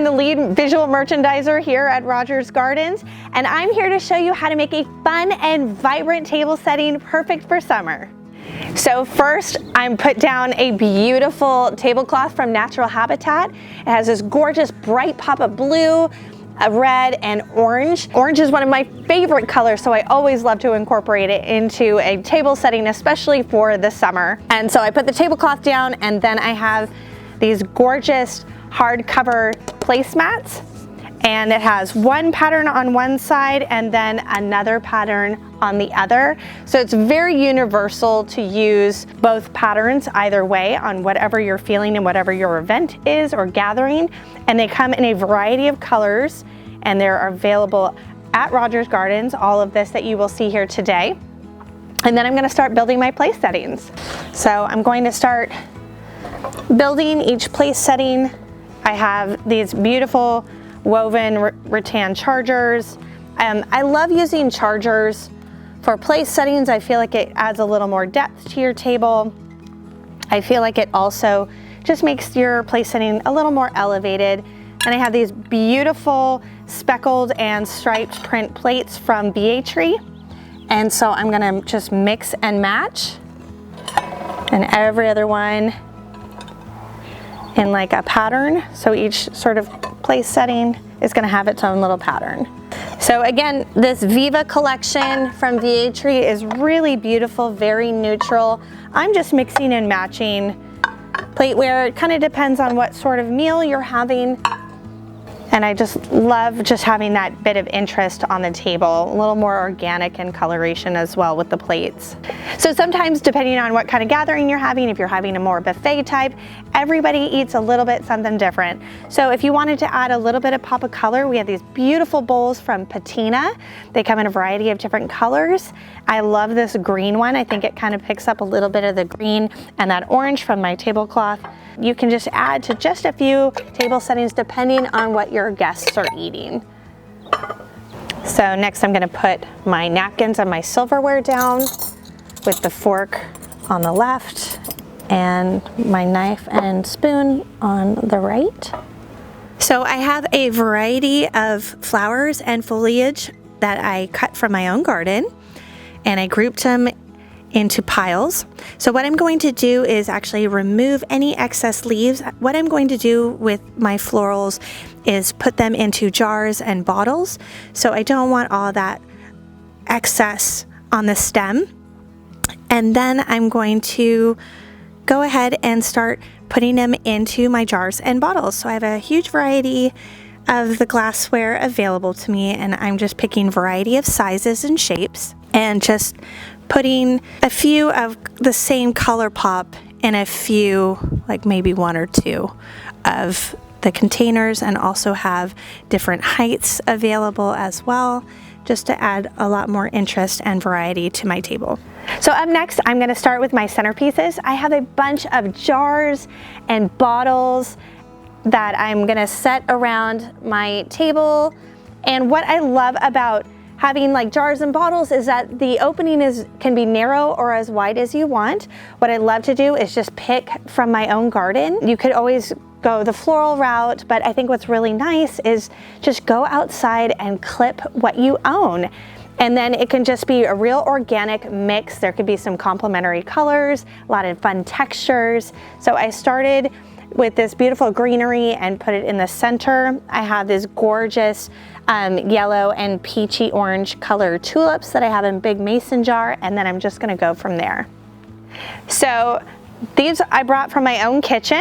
I'm the lead visual merchandiser here at Rogers Gardens, and I'm here to show you how to make a fun and vibrant table setting perfect for summer. So first, I'm put down a beautiful tablecloth from Natural Habitat. It has this gorgeous bright pop of blue, red, and orange. Orange is one of my favorite colors, so I always love to incorporate it into a table setting, especially for the summer. And so I put the tablecloth down, and then I have these gorgeous hardcover placemats, and it has one pattern on one side and then another pattern on the other. So it's very universal to use both patterns either way on whatever you're feeling and whatever your event is or gathering. And they come in a variety of colors, and they're available at Rogers Gardens, all of this that you will see here today. And then I'm going to start building my place settings. So I'm going to start building each place setting. I have these beautiful woven rattan chargers. I love using chargers for place settings. I feel like it adds a little more depth to your table. I feel like it also just makes your place setting a little more elevated. And I have these beautiful speckled and striped print plates from BA And so I'm gonna just mix and match, and every other one in like a pattern. So each sort of place setting is gonna have its own little pattern. So again, this Viva collection from VA is really beautiful, very neutral. I'm just mixing and matching plateware. It kind of depends on what sort of meal you're having. And I just love just having that bit of interest on the table, a little more organic and coloration as well with the plates. So sometimes, depending on what kind of gathering you're having, if you're having a more buffet type, everybody eats a little bit something different. So if you wanted to add a little bit of pop of color, we have these beautiful bowls from Patina. They come in a variety of different colors. I love this green one. I think it kind of picks up a little bit of the green and that orange from my tablecloth. You can just add to just a few table settings depending on what your guests are eating. So next I'm going to put my napkins and my silverware down with the fork on the left and my knife and spoon on the right. So I have a variety of flowers and foliage that I cut from my own garden, and I grouped them into piles. So what I'm going to do is actually remove any excess leaves. What I'm going to do with my florals is put them into jars and bottles. So I don't want all that excess on the stem. And then I'm going to go ahead and start putting them into my jars and bottles. So I have a huge variety of the glassware available to me, and I'm just picking a variety of sizes and shapes and just putting a few of the same color pop in a few, like maybe one or two of the containers, and also have different heights available as well, just to add a lot more interest and variety to my table. So up next, I'm going to start with my centerpieces. I have a bunch of jars and bottles that I'm going to set around my table. And what I love about having like jars and bottles is that the opening can be narrow or as wide as you want. What I love to do is just pick from my own garden. You could always go the floral route, but I think what's really nice is just go outside and clip what you own. And then it can just be a real organic mix. There could be some complementary colors, a lot of fun textures. So I started with this beautiful greenery and put it in the center. I have this gorgeous yellow and peachy orange color tulips that I have in big mason jar, and then I'm just gonna go from there. So these I brought from my own kitchen.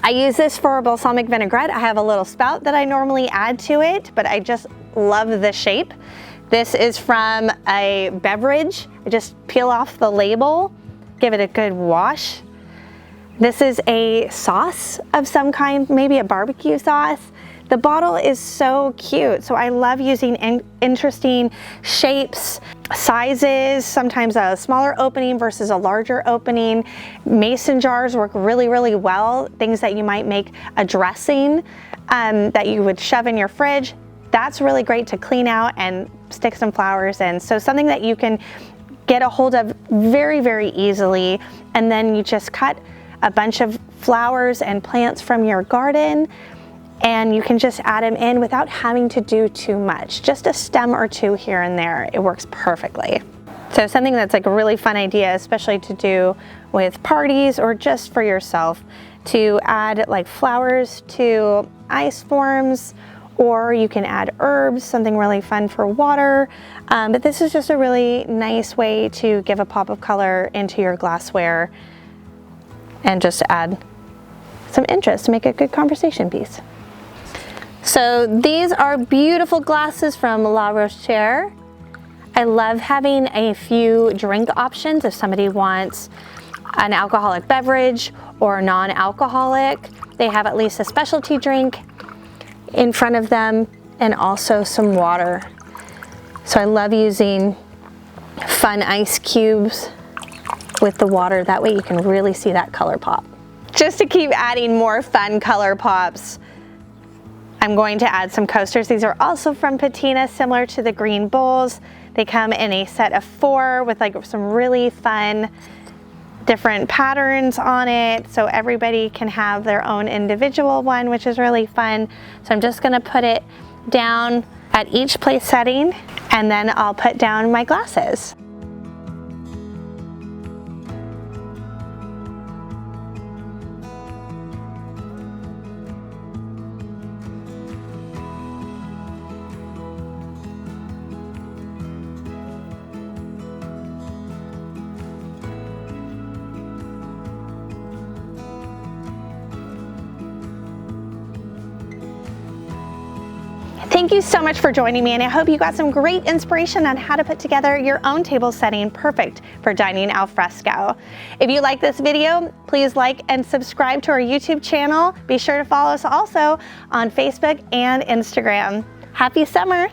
I use this for balsamic vinaigrette. I have a little spout that I normally add to it, but I just love the shape. This is from a beverage. I just peel off the label, give it a good wash. This is a sauce of some kind, maybe a barbecue sauce. The bottle is so cute. So I love using interesting shapes, sizes, sometimes a smaller opening versus a larger opening. Mason jars work really, really well. Things that you might make a dressing that you would shove in your fridge. That's really great to clean out and stick some flowers in. So something that you can get a hold of very, very easily. And then you just cut a bunch of flowers and plants from your garden and you can just add them in without having to do too much. Just a stem or two here and there, it works perfectly. So something that's like a really fun idea, especially to do with parties or just for yourself, to add like flowers to ice forms, or you can add herbs, something really fun for water. But this is just a really nice way to give a pop of color into your glassware and just add some interest to make a good conversation piece. So these are beautiful glasses from La Rochère. I love having a few drink options if somebody wants an alcoholic beverage or non-alcoholic. They have at least a specialty drink in front of them and also some water. So I love using fun ice cubes with the water. That way you can really see that color pop. Just to keep adding more fun color pops, I'm going to add some coasters. These are also from Patina, similar to the green bowls. They come in a set of 4 with like some really fun different patterns on it, so everybody can have their own individual one, which is really fun. So I'm just gonna put it down at each place setting, and then I'll put down my glasses. Thank you so much for joining me, and I hope you got some great inspiration on how to put together your own table setting perfect for dining al fresco. If you like this video, please like and subscribe to our YouTube channel. Be sure to follow us also on Facebook and Instagram. Happy summer!